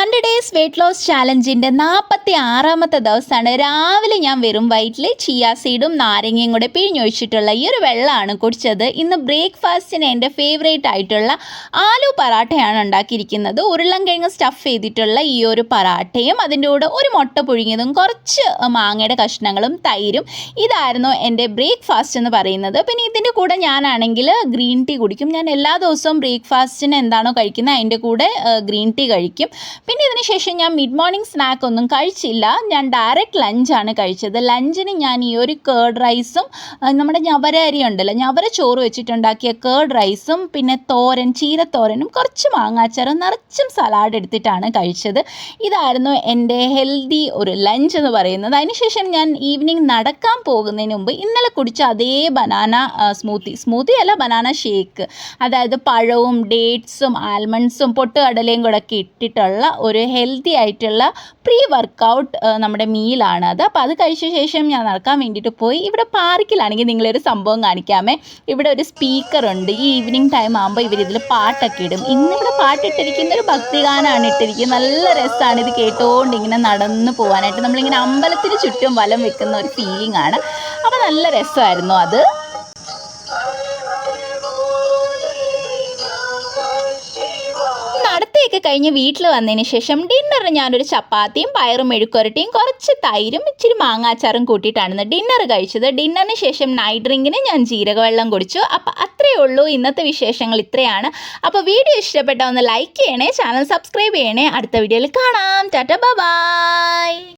100 days weight loss ചാലഞ്ചിൻ്റെ 46ാമത്തെ ദിവസമാണ്. രാവിലെ ഞാൻ വെറും വയറ്റിൽ ചിയ സീഡും നാരങ്ങയും കൂടെ പിഴിഞ്ഞൊഴിച്ചിട്ടുള്ള ഈ ഒരു വെള്ളമാണ് കുടിച്ചത്. ഇന്ന് ബ്രേക്ക്ഫാസ്റ്റിന് എൻ്റെ ഫേവറേറ്റ് ആയിട്ടുള്ള ആലു പറാട്ടയാണ് ഉണ്ടാക്കിയിരിക്കുന്നത്. ഉരുളൻകിഴങ്ങ് സ്റ്റഫ് ചെയ്തിട്ടുള്ള ഈ ഒരു പറാട്ടയും അതിൻ്റെ കൂടെ ഒരു മുട്ട പുഴുങ്ങിയതും കുറച്ച് മാങ്ങയുടെ കഷ്ണങ്ങളും തൈരും. ഇതായിരുന്നു എൻ്റെ ബ്രേക്ക്ഫാസ്റ്റ് എന്ന് പറയുന്നത്. പിന്നെ ഇതിൻ്റെ കൂടെ ഞാനാണെങ്കിൽ ഗ്രീൻ ടീ കുടിക്കും. ഞാൻ എല്ലാ ദിവസവും ബ്രേക്ക്ഫാസ്റ്റിന് എന്താണോ കഴിക്കുന്നത് അതിൻ്റെ കൂടെ ഗ്രീൻ ടീ കഴിക്കും. പിന്നെ ഇതിന് ശേഷം ഞാൻ മിഡ് മോർണിംഗ് സ്നാക്ക് ഒന്നും കഴിച്ചില്ല. ഞാൻ ഡയറക്റ്റ് ലഞ്ചാണ് കഴിച്ചത്. ലഞ്ചിന് ഞാൻ ഈ ഒരു കേർഡ് റൈസും നമ്മുടെ ഞവര അരി ഉണ്ടല്ലോ, ഞവര ചോറ് വെച്ചിട്ടുണ്ടാക്കിയ കേർഡ് റൈസും പിന്നെ തോരൻ, ചീരത്തോരനും കുറച്ച് മാങ്ങാച്ചാറും നിറച്ചും സലാഡ് എടുത്തിട്ടാണ് കഴിച്ചത്. ഇതായിരുന്നു എൻ്റെ ഹെൽത്തി ഒരു ലഞ്ച് എന്ന് പറയുന്നത്. അതിനുശേഷം ഞാൻ ഈവനിങ് നടക്കാൻ പോകുന്നതിന് മുമ്പ് ഇന്നലെ കുടിച്ച അതേ ബനാന സ്മൂത്തി അല്ല, ബനാന ഷേക്ക്, അതായത് പഴവും ഡേറ്റ്സും ആൽമണ്ട്സും പൊട്ടുകടലയും കൂടെ ഒക്കെ ഇട്ടിട്ടുള്ള ഒരു ഹെൽത്തി ആയിട്ടുള്ള പ്രീ വർക്കൗട്ട് നമ്മുടെ മീലാണ് അത്. അപ്പോൾ അത് കഴിച്ച ശേഷം ഞാൻ നടക്കാൻ വേണ്ടിയിട്ട് പോയി. ഇവിടെ പാർക്കിലാണെങ്കിൽ നിങ്ങളൊരു സംഭവം കാണിക്കാമേ. ഇവിടെ ഒരു സ്പീക്കറുണ്ട്. ഈ ഈവനിങ് ടൈം ആകുമ്പോൾ ഇവരിതിൽ പാട്ടൊക്കെ ഇടും. ഇന്നിവിടെ പാട്ടിട്ടിരിക്കുന്ന ഒരു ഭക്തിഗാനമാണ് ഇട്ടിരിക്കുന്നത്. നല്ല രസമാണ് ഇത് കേട്ടുകൊണ്ട് ഇങ്ങനെ നടന്നു പോകാനായിട്ട്. നമ്മളിങ്ങനെ അമ്പലത്തിന് ചുറ്റും വലം വെക്കുന്ന ഒരു ഫീലിംഗ് ആണ്. അപ്പോൾ നല്ല രസമായിരുന്നു അത്. നടത്തിയൊക്കെ കഴിഞ്ഞ് വീട്ടിൽ വന്നതിന് ശേഷം ഡിന്നറിന് ഞാനൊരു ചപ്പാത്തിയും പയറും മെഴുക്കുരട്ടിയും കുറച്ച് തൈരും ഇച്ചിരി മാങ്ങാച്ചാറും കൂട്ടിയിട്ടാണ് ഡിന്നർ കഴിച്ചത്. ഡിന്നറിന് ശേഷം നൈറ്റ് ഡ്രിങ്കിന് ഞാൻ ജീരകവെള്ളം കുടിച്ചു. അപ്പോൾ അത്രയേ ഉള്ളൂ. ഇന്നത്തെ വിശേഷങ്ങൾ ഇത്രയാണ്. അപ്പോൾ വീഡിയോ ഇഷ്ടപ്പെട്ട ഒന്ന് ലൈക്ക് ചെയ്യണേ, ചാനൽ സബ്സ്ക്രൈബ് ചെയ്യണേ. അടുത്ത വീഡിയോയിൽ കാണാം. ടാറ്റ ബൈ.